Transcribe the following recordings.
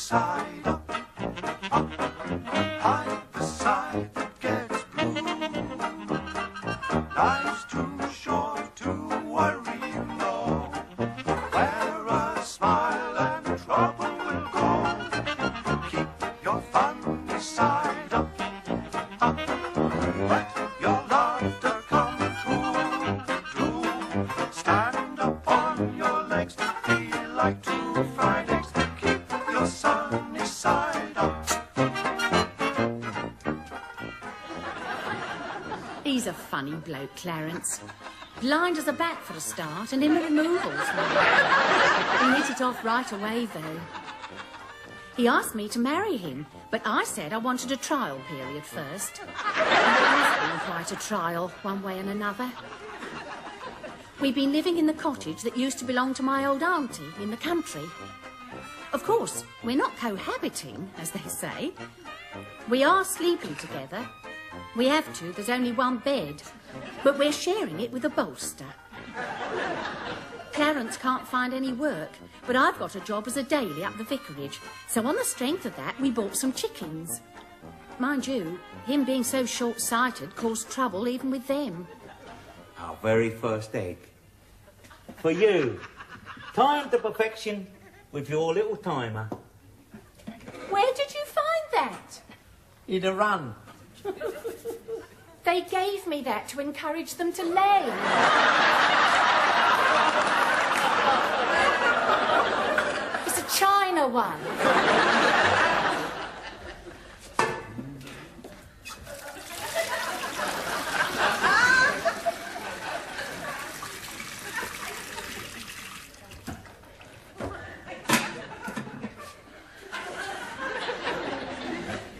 side up, up, hide the side that gets blue. Life's too short to worry, you know. Wear a smile and trouble will go. Keep your funny side up, up. Let your laughter come through. Stand up on your legs, feel like two fried eggs. Keep your sunny side up. He's a funny bloke, Clarence. Blind as a bat for a start, and in the removals. He hit it off right away, though. He asked me to marry him, but I said I wanted a trial period first. It has been quite a trial, one way and another. We've been living in the cottage that used to belong to my old auntie in the country. Of course, we're not cohabiting, as they say. We are sleeping together. We have to, there's only one bed, but we're sharing it with a bolster. Clarence can't find any work, but I've got a job as a daily up the vicarage, so on the strength of that, we bought some chickens. Mind you, him being so short-sighted caused trouble even with them. Our very first egg. For you. Timed to perfection with your little timer. Where did you find that? In a run. They gave me that to encourage them to lay. It's a China one.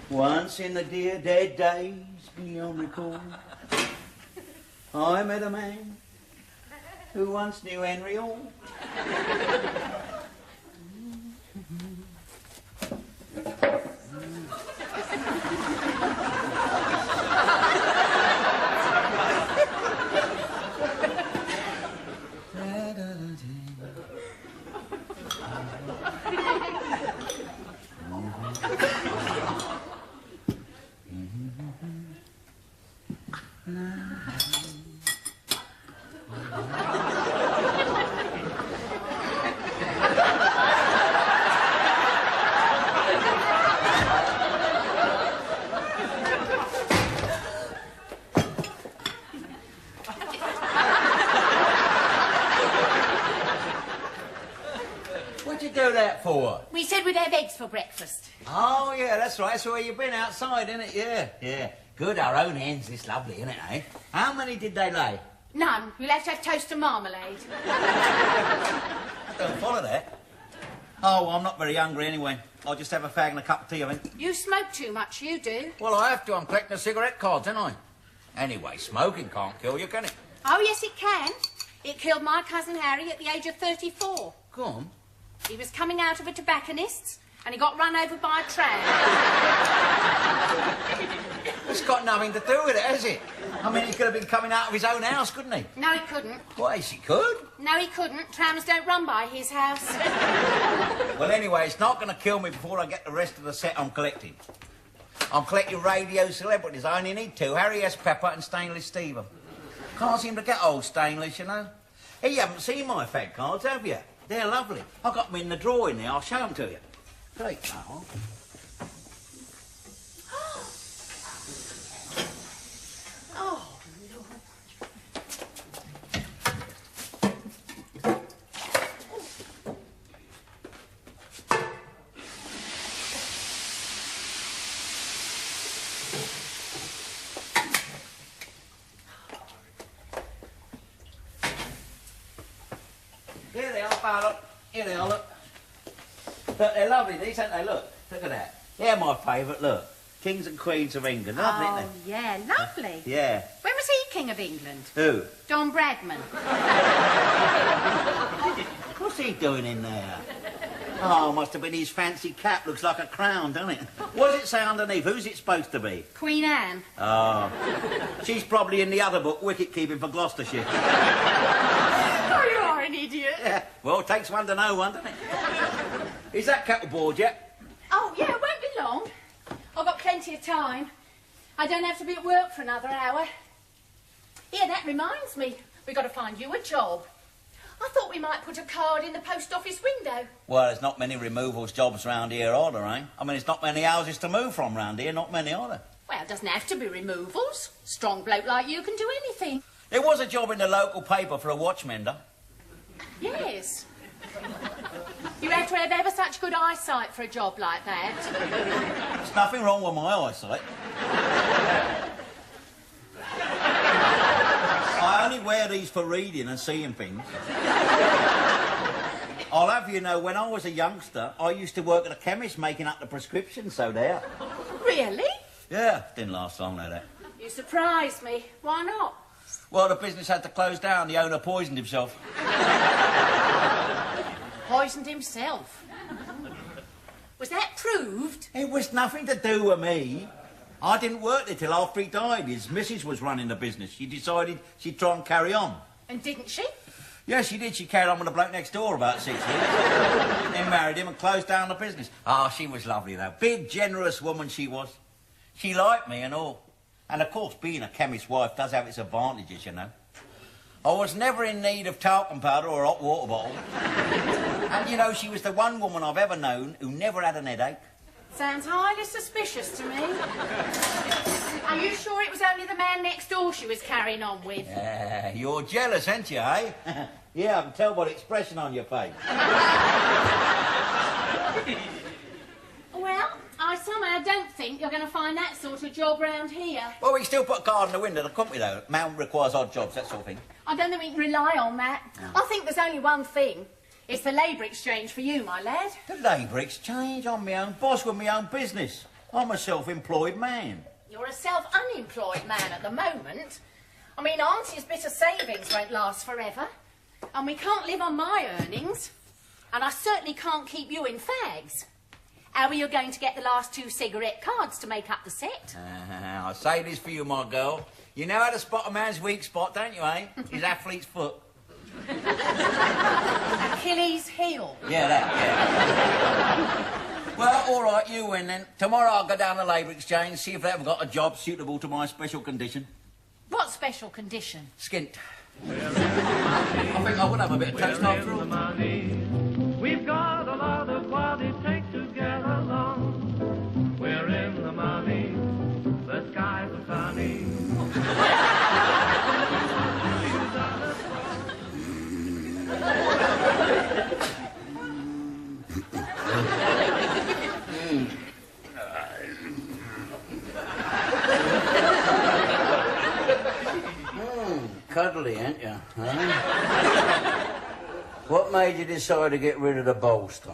Once in the dear dead days beyond recall, I met a man who once knew Henry Hall. What'd you do that for? We said we'd have eggs for breakfast. Oh, yeah, that's right. That's where you've been outside, isn't it? Yeah, yeah. Good, our own hens. It's lovely, isn't it, eh? How many did they lay? None. We'll have to have toast and marmalade. Don't follow that. Oh, well, I'm not very hungry anyway. I'll just have a fag and a cup of tea, I think. You smoke too much, you do. Well, I have to. I'm collecting the cigarette cards, ain't I? Anyway, smoking can't kill you, can it? Oh, yes, it can. It killed my cousin Harry at the age of 34. Go on. He was coming out of a tobacconist's and he got run over by a tram. It's got nothing to do with it, has it? I mean, he could have been coming out of his own house, couldn't he? No, he couldn't. Why, yes, he could. No, he couldn't. Trams don't run by his house. Well, anyway, it's not going to kill me before I get the rest of the set I'm collecting. I'm collecting radio celebrities. I only need two, Harry S. Pepper and Stainless Stephen. Can't seem to get old Stainless, you know. Hey, you haven't seen my fag cards, have you? They're lovely. I got them in the drawer in there. I'll show them to you. Great, now. Oh, Here they are, pal, look. Here they are, look. Look, they're lovely, these, aren't they? Look. Look at that. They're my favourite, look. Kings and Queens of England. Lovely, oh, isn't they? yeah, lovely. Yeah. When was he King of England? Who? Don Bradman. What's he doing in there? Oh, must have been his fancy cap. Looks like a crown, doesn't it? What does it say underneath? Who's it supposed to be? Queen Anne. Oh. She's probably in the other book, Wicket Keeping for Gloucestershire. Oh, you are an idiot. Yeah. Well, it takes one to know one, doesn't it? Is that kettle board yet? plenty of time. I don't have to be at work for another hour. Yeah, that reminds me. We've got to find you a job. I thought we might put a card in the post office window. Well, there's not many removals jobs round here, are there, eh? I mean, there's not many houses to move from round here, not many, are there? Well, it doesn't have to be removals. Strong bloke like you can do anything. There was a job in the local paper for a watchmender. Yes. You have to have ever such good eyesight for a job like that. There's nothing wrong with my eyesight. I only wear these for reading and seeing things. I'll have you know, when I was a youngster, I used to work at a chemist making up the prescriptions, so there. Really? Yeah, didn't last long, though, that. You surprised me. Why not? Well, the business had to close down. The owner poisoned himself. Poisoned himself? Was that proved? It was nothing to do with me. I didn't work there till after he died. His missus was running the business. She decided she'd try and carry on. And didn't she? Yeah, she did. She carried on with the bloke next door about 6 years. Then married him and closed down the business. Ah, she was lovely, though. Big, generous woman she was. She liked me and all. And, of course, being a chemist's wife does have its advantages, you know. I was never in need of talcum powder or a hot water bottle. And, you know, she was the one woman I've ever known who never had an headache. Sounds highly suspicious to me. Are you sure it was only the man next door she was carrying on with? Yeah, you're jealous, ain't you, eh? Yeah, I can tell by the expression on your face. Well, I somehow don't think you're going to find that sort of job round here. Well, we can still put a card in the window, couldn't we, though? Man requires odd jobs, that sort of thing. I don't think we can rely on that. I think there's only one thing. It's the labour exchange for you, my lad. The labour exchange? I'm my own boss with my own business. I'm a self-employed man. You're a self-unemployed man at the moment. I mean, Auntie's bit of savings won't last forever. And we can't live on my earnings. And I certainly can't keep you in fags. How are you going to get the last 2 cigarette cards to make up the set? I say this for you, my girl. You know how to spot a man's weak spot, don't you, eh? His athlete's foot. Achilles' heel. Yeah, that, yeah. Well, all right, you win then. Tomorrow I'll go down to Labour Exchange, see if they ever got a job suitable to my special condition. What special condition? Skint. I think I would have a bit of toast after all. We've got a lot of what it takes to get along. We're in the money. The skies are sunny. Cuddly, ain't you? Huh? What made you decide to get rid of the bolster?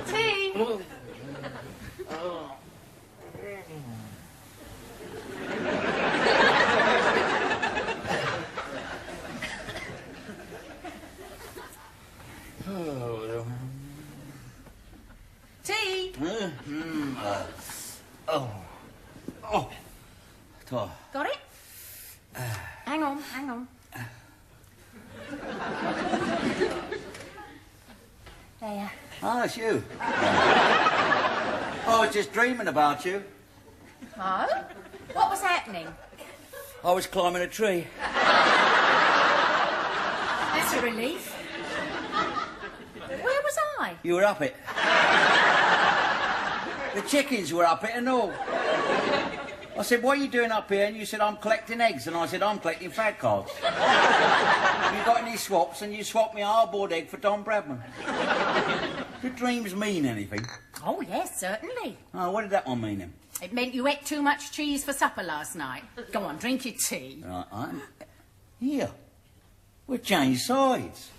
Tea. Tea. Got it? Hang on, hang on. There. Oh, it's you. I was just dreaming about you. Oh? What was happening? I was climbing a tree. That's a relief. Where was I? You were up it. The chickens were up it and all. I said, what are you doing up here? And you said, I'm collecting eggs. And I said, I'm collecting fag cards. You got any swaps? And you swapped me a hardboard egg for Don Bradman. Do dreams mean anything? Oh, yes, certainly. Oh, what did that one mean then? It meant you ate too much cheese for supper last night. Go on, drink your tea. Right, here. We changed sides.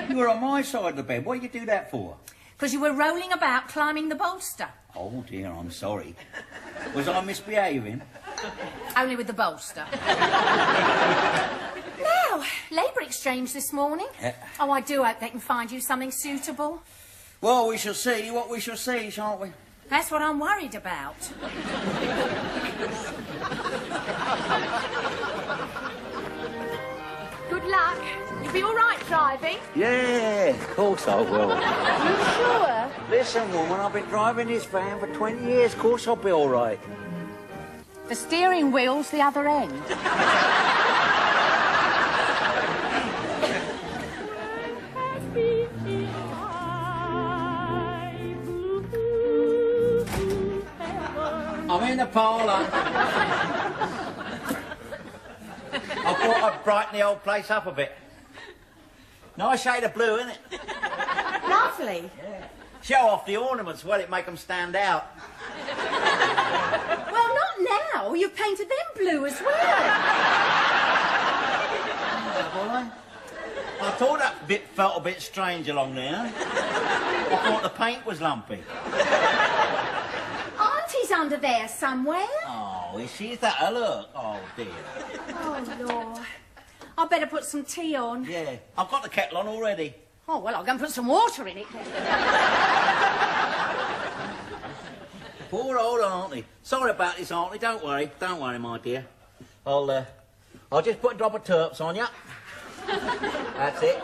You were on my side of the bed. What did you do that for? Because you were rolling about climbing the bolster. Oh, dear, I'm sorry. Was I misbehaving? Only with the bolster. Now, labour exchange this morning. Oh, I do hope they can find you something suitable. Well, we shall see what we shall see, shan't we? That's what I'm worried about. Good luck. You'll be all right driving? Yeah, of course I will. You sure? Listen, woman, I've been driving this van for 20 years. Of course I'll be all right. The steering wheel's the other end. I'm in the parlour. I thought I'd brighten the old place up a bit. Nice shade of blue, isn't it? Lovely. Yeah. Show off the ornaments, well, it make them stand out. Well, not now. You've painted them blue as well. I thought that bit felt a bit strange along there. I thought the paint was lumpy. Auntie's under there somewhere. Oh, is she? Is that her? Look. Oh, dear. Oh, Lord. I better put some tea on. Yeah, I've got the kettle on already. Oh, well, I'll go and put some water in it. Poor old auntie. Sorry about this, auntie. Don't worry, my dear. I'll just put a drop of turps on you. That's it.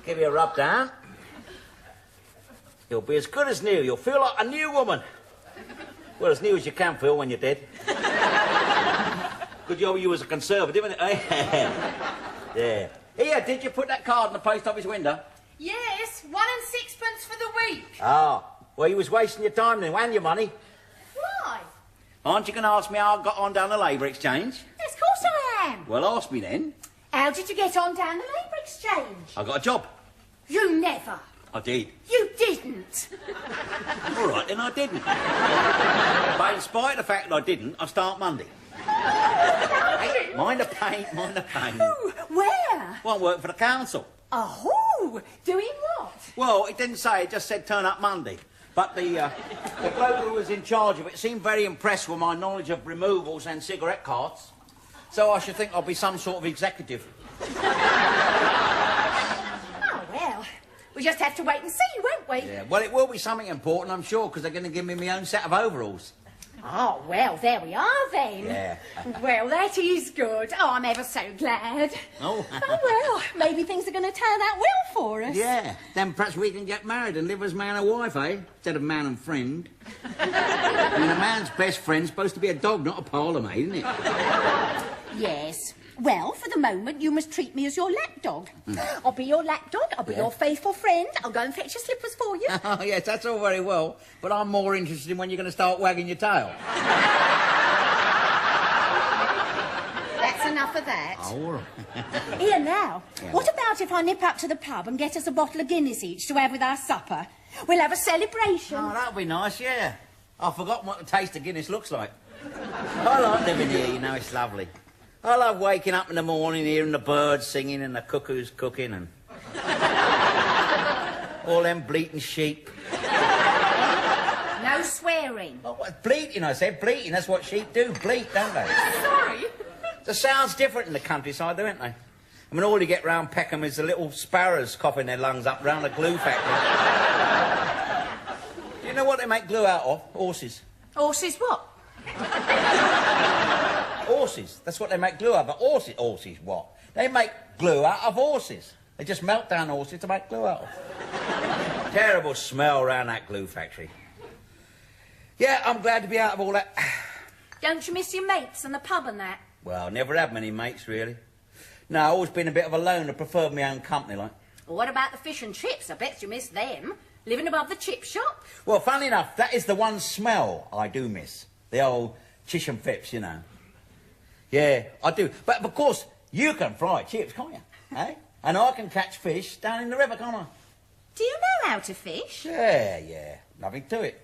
Give you a rub down. You'll be as good as new. You'll feel like a new woman. Well, as new as you can feel when you're dead. Good job you was a conservative, isn't it? Yeah. Here, did you put that card in the post office window? Yes, 1 and 6 for the week. Ah, well, you was wasting your time then, and your money. Why? Aren't you going to ask me how I got on down the labour exchange? Yes, of course I am. Well, ask me then. How did you get on down the labour exchange? I got a job. You never. I did. You didn't. All right, then I didn't. But in spite of the fact that I didn't, I start Monday. Hey, mind the paint, mind the paint. Oh, where? Well, I work for the council. Oh, doing what? Well, it didn't say, it just said turn up Monday. But the bloke who was in charge of it seemed very impressed with my knowledge of removals and cigarette cards. So I should think I'll be some sort of executive. Oh, well, we just have to wait and see, won't we? Yeah, well, it will be something important, I'm sure, because they're going to give me my own set of overalls. Oh, well, there we are then. Yeah. Well, that is good. Oh, I'm ever so glad. Oh. Oh, well, maybe things are going to turn out well for us. Yeah, then perhaps we can get married and live as man and wife, eh? Instead of man and friend. I mean, a man's best friend's supposed to be a dog, not a parlour maid, isn't it? Yes. Well, for the moment, you must treat me as your lapdog. I'll be your lapdog, I'll be your faithful friend, I'll go and fetch your slippers for you. Oh, yes, that's all very well, but I'm more interested in when you're going to start wagging your tail. That's enough of that. Oh, all right. Here now, Yeah. what about if I nip up to the pub and get us a bottle of Guinness each to have with our supper? We'll have a celebration. Oh, that'll be nice, yeah. I've forgotten what the taste of Guinness looks like. I like living here, you know, it's lovely. I love waking up in the morning, hearing the birds singing and the cuckoos cooking and all them bleating sheep. No swearing. Oh, what, bleating, I said, bleating. That's what sheep do, bleat, don't they? Sorry. The sound's different in the countryside, though, aren't they? I mean, all you get round Peckham is the little sparrows coughing their lungs up round the glue factory. Do you know what they make glue out of? Horses. Horses what? Horses. That's what they make glue out of. Horses what? They make glue out of horses. They just melt down horses to make glue out of. Terrible smell round that glue factory. Yeah, I'm glad to be out of all that. Don't you miss your mates and the pub and that? Well, never had many mates, really. No, I've always been a bit of a loner, preferred my own company, like. Well, what about the fish and chips? I bet you miss them. Living above the chip shop? Well, funny enough, that is the one smell I do miss. The old chish and fips, you know. Yeah, I do. But, of course, you can fry chips, can't you? Eh? And I can catch fish down in the river, can't I? Do you know how to fish? Yeah. Nothing to it.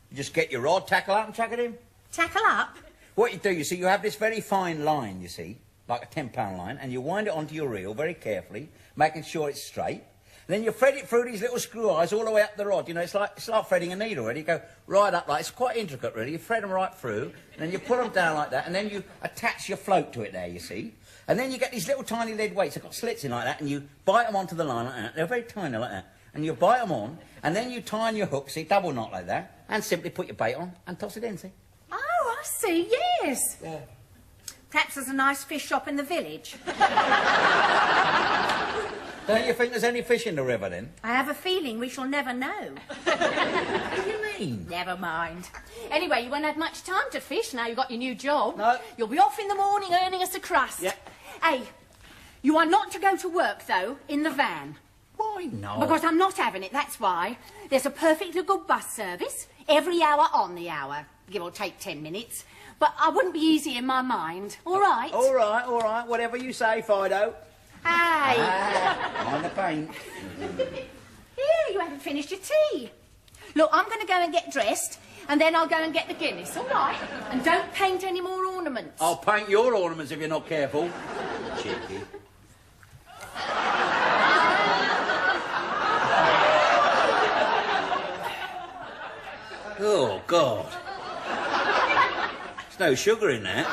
You just get your rod, tackle out and chuck it in. Tackle up? What you do, you see, you have this very fine line, you see, like a 10-pound line, and you wind it onto your reel very carefully, making sure it's straight. Then you thread it through these little screw eyes all the way up the rod. You know, it's like threading a needle, really. You go right up like... It's quite intricate, really. You thread them right through, and then you pull them down like that, and then you attach your float to it there, you see. And then you get these little tiny lead weights. They've got slits in like that, and you bite them onto the line like that. They're very tiny like that. and you bite them on, and then you tie on your hook, see, double knot like that, and simply put your bait on and toss it in, see? Oh, I see, yes. Yeah. Perhaps there's a nice fish shop in the village. Don't you think there's any fish in the river, then? I have a feeling we shall never know. What do you mean? Never mind. Anyway, you won't have much time to fish now you've got your new job. No. You'll be off in the morning earning us a crust. Yeah. Hey, you are not to go to work, though, in the van. Why not? Because I'm not having it, that's why. There's a perfectly good bus service, every hour on the hour. Give or take 10 minutes. But I wouldn't be easy in my mind. All right? All right, all right. Whatever you say, Fido. Hey. On the paint. Here, you haven't finished your tea. Look, I'm going to go and get dressed, and then I'll go and get the Guinness, all right? And don't paint any more ornaments. I'll paint your ornaments if you're not careful. Cheeky. Oh, God. There's no sugar in that.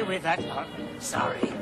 With that one. Sorry.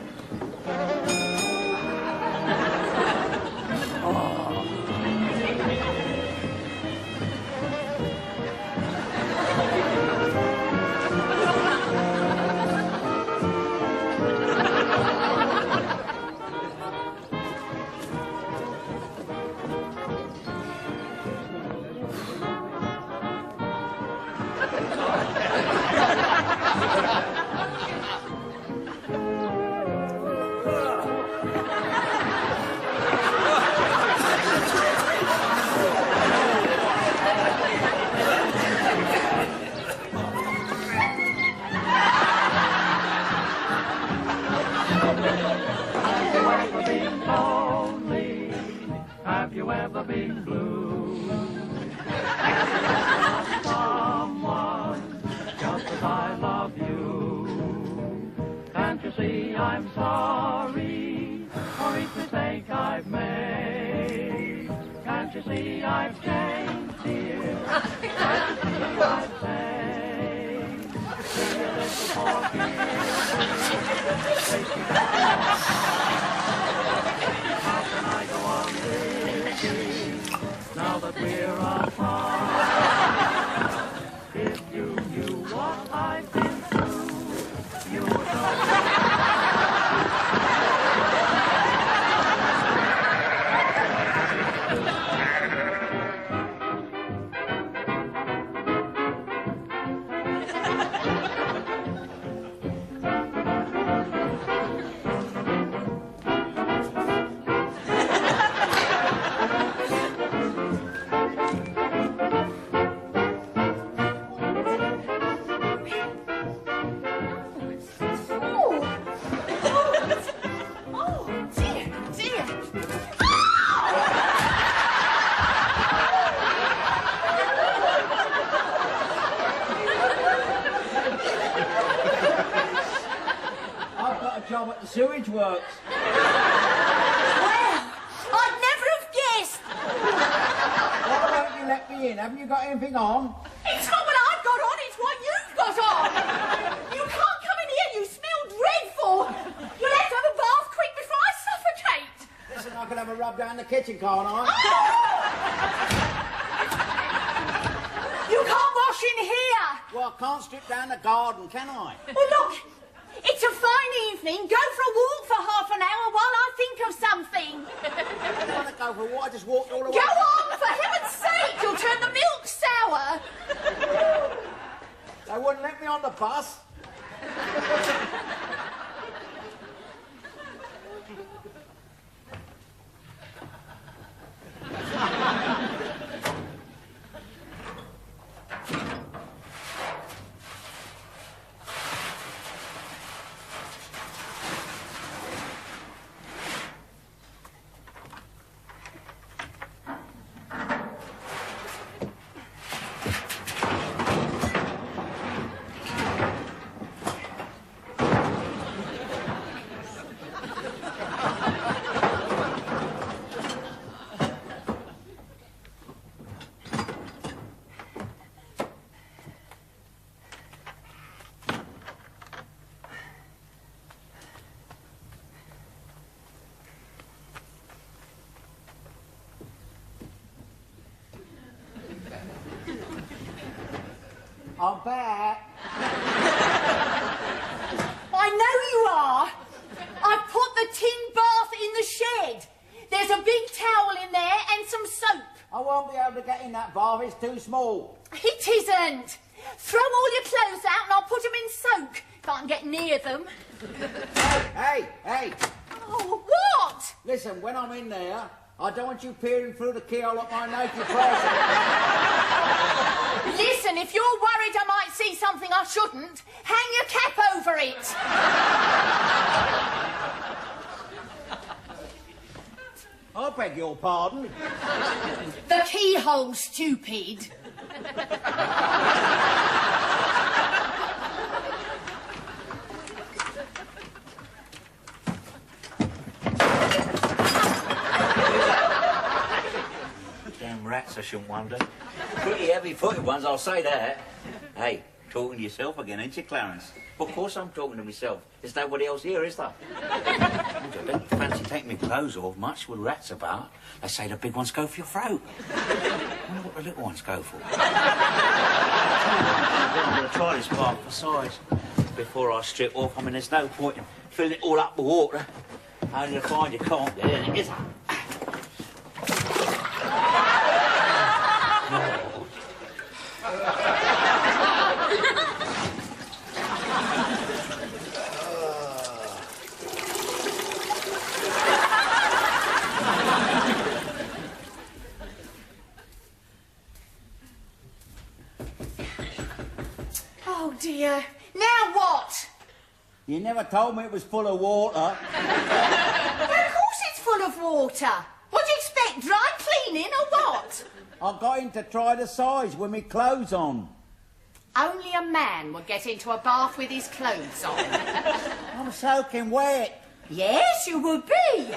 Have you ever been blue? Someone just as I love you. Can't you see I'm sorry for each mistake I've made? Can't you see I've changed, dear? Can't you see I've changed? Be a little How can I go on living now that we're apart? If you knew what I've been through, you would know. Job at the sewage works. Well, I'd never have guessed. Why won't you let me in? Haven't you got anything on? It's not what I've got on, it's what you've got on. You can't come in here, you smell dreadful. You'll have to have a bath quick before I suffocate. Listen, I can have a rub down the kitchen, can't I? You can't wash in here. Well, I can't strip down the garden, can I? Well, look, it's a fine evening. Go for a walk for half an hour while I think of something. I don't want to go for a walk. I just walked all the way. Go on, for heaven's sake! You'll turn the milk sour. They wouldn't let me on the bus. I'm back. I know you are. I've put the tin bath in the shed. There's a big towel in there and some soap. I won't be able to get in that bath. It's too small. It isn't. Throw all your clothes out and I'll put them in soak. Can't get near them. Hey. Oh, what? Listen, when I'm in there, I don't want you peering through the keyhole at my naked person. Listen, if you're worried I might see something I shouldn't, hang your cap over it. I beg your pardon. The keyhole, stupid. Damn rats, I shouldn't wonder. Pretty heavy-footed ones, I'll say that. Hey, talking to yourself again, ain't you, Clarence? Of course I'm talking to myself. There's nobody else here, is there? I don't fancy taking my clothes off much with rats about. They say the big ones go for your throat. I wonder what the little ones go for. I'm going to try this bath for size before I strip off. I mean, there's no point in filling it all up with water. Only to find you can't get in it, is there? Oh, dear. Now what? You never told me it was full of water. Of course it's full of water. What do you expect, dry cleaning or what? I got in to try the size with my clothes on. Only a man would get into a bath with his clothes on. I'm soaking wet. Yes, you would be.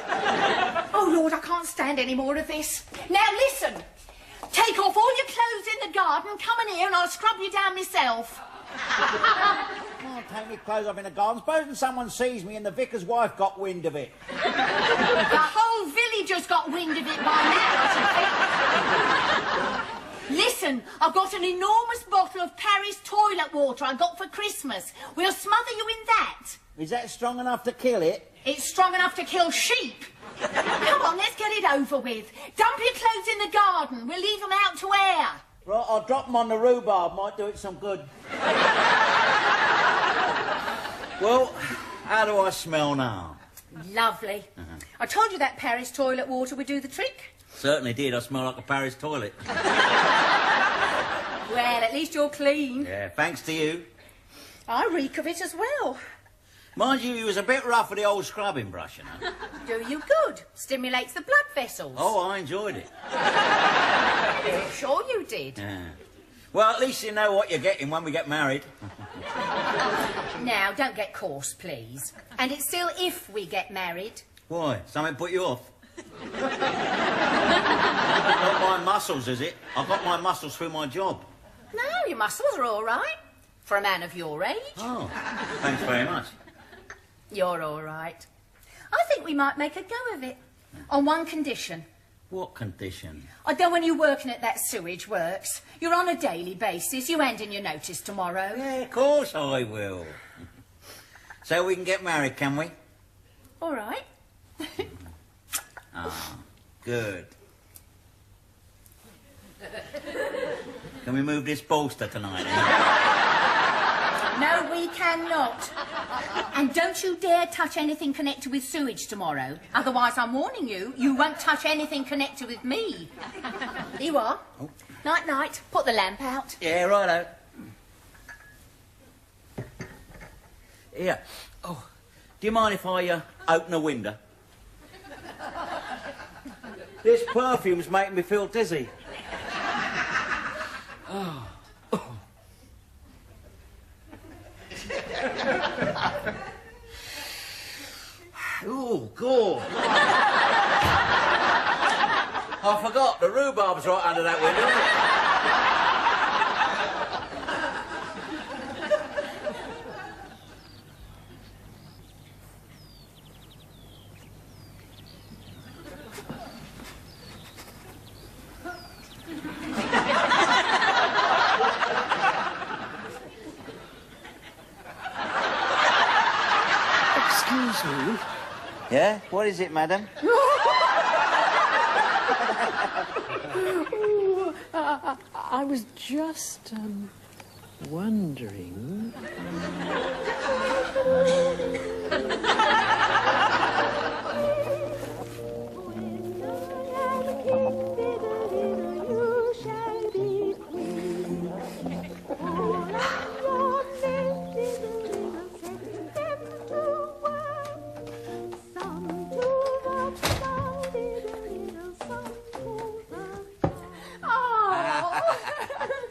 Oh, Lord, I can't stand any more of this. Now, listen. Take off all your clothes in the garden, come in here and I'll scrub you down myself. I'll take my clothes off in the garden. Supposing someone sees me and the vicar's wife got wind of it. The whole village has got wind of it by now, I should think. Listen, I've got an enormous bottle of Paris toilet water I got for Christmas. We'll smother you in that. Is that strong enough to kill it? It's strong enough to kill sheep. Come on, let's get it over with. Dump your clothes in the garden. We'll leave them out to air. Right, I'll drop them on the rhubarb. Might do it some good. Well, how do I smell now? Lovely. I told you that Paris toilet water would do the trick. Certainly did. I smell like a Paris toilet. Well, at least you're clean. Yeah, thanks to you. I reek of it as well. Mind you, you was a bit rough with the old scrubbing brush, you know. Do you good. Stimulates the blood vessels. Oh, I enjoyed it. I'm sure you did. Yeah. Well, at least you know what you're getting when we get married. Now, don't get coarse, please. And it's still if we get married. Why? Something put you off? Not my muscles, is it? I've got my muscles through my job. No, your muscles are all right. For a man of your age. Oh, thanks very much. You're all right. I think we might make a go of it. On one condition. What condition? I know when you're working at that sewage works. You're on a daily basis. You hand in your notice tomorrow. Yeah, of course I will. So we can get married, can we? All right. Ah, Good. Can we move this bolster tonight? No, we cannot. And don't you dare touch anything connected with sewage tomorrow. Otherwise, I'm warning you, you won't touch anything connected with me. Here you are. Oh. Night, night. Put the lamp out. Yeah, righto. Here. Oh, do you mind if I open a window? This perfume's making me feel dizzy. Oh. Oh, God. I forgot, the rhubarb's right under that window. Excuse me. Yeah? What is it, madam? I was just, wondering...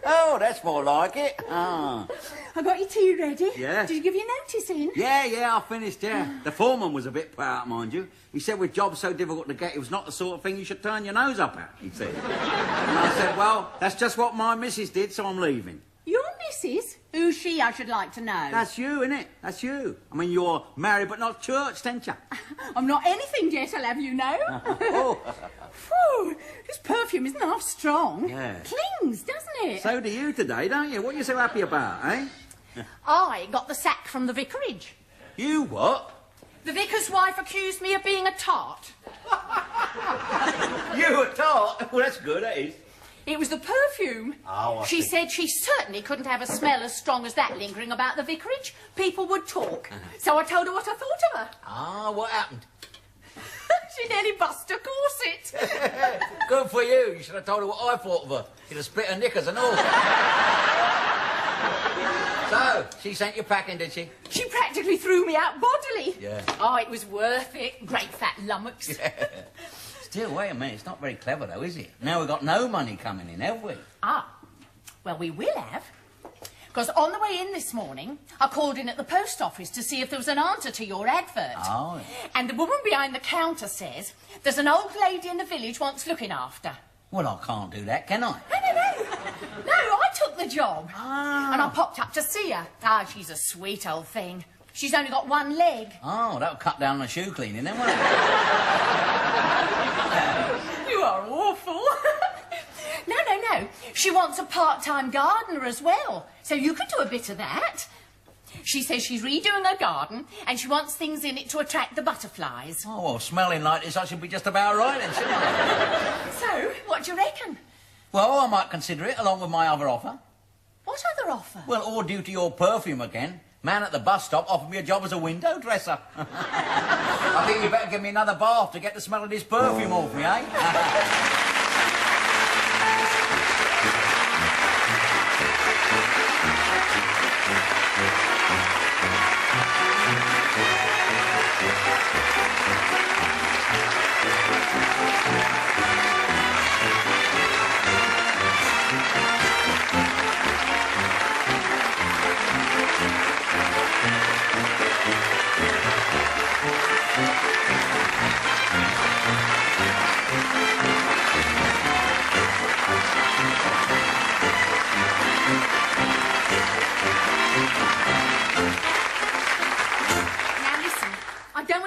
Oh, that's more like it. Ah. I got your tea ready. Yeah. Did you give your notice in? Yeah, I finished, yeah. The foreman was a bit put out, mind you. He said with jobs so difficult to get, it was not the sort of thing you should turn your nose up at, he said. And I said, well, that's just what my missus did, so I'm leaving. Your missus? Who's she, I should like to know? That's you, innit? That's you. I mean, you're married but not churched, ain't you? I'm not anything yet, I'll have you know. Oh. Phew, this perfume isn't half strong. Yeah. Clings, doesn't it? So do you today, don't you? What are you so happy about, eh? I got the sack from the vicarage. You what? The vicar's wife accused me of being a tart. You a tart? Well, that's good, that is. It was the perfume. Oh, I She see. said she certainly couldn't have a smell as strong as that lingering about the vicarage. People would talk. So I told her what I thought of her. Ah, what happened? She nearly bust her corset. Good for you. You should have told her what I thought of her. She'd have split her knickers and all. So, she sent you packing, did she? She practically threw me out bodily. Yeah. Oh, it was worth it. Great fat lummox. Still, wait a minute. It's not very clever, though, is it? Now we've got no money coming in, have we? Ah, well, we will have. Because on the way in this morning, I called in at the post office to see if there was an answer to your advert. Oh, yeah. And the woman behind the counter says there's an old lady in the village wants looking after. Well, I can't do that, can I? No, I took the job. Ah. And I popped up to see her. Ah, she's a sweet old thing. She's only got one leg. Oh, that'll cut down on shoe cleaning, then, won't it? You are awful. No. She wants a part-time gardener as well. So you could do a bit of that. She says she's redoing her garden and she wants things in it to attract the butterflies. Oh, well, smelling like this, I should be just about right then, shouldn't I? So, what do you reckon? Well, I might consider it, along with my other offer. What other offer? Well, all due to your perfume again. Man at the bus stop offered me a job as a window dresser. I think you better give me another bath to get the smell of this perfume off me, eh?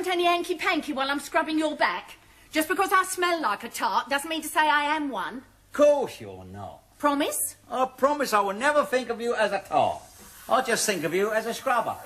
Any hanky-panky while I'm scrubbing your back. Just because I smell like a tart doesn't mean to say I am one. Of course you're not. Promise? I promise I will never think of you as a tart. I'll just think of you as a scrubber.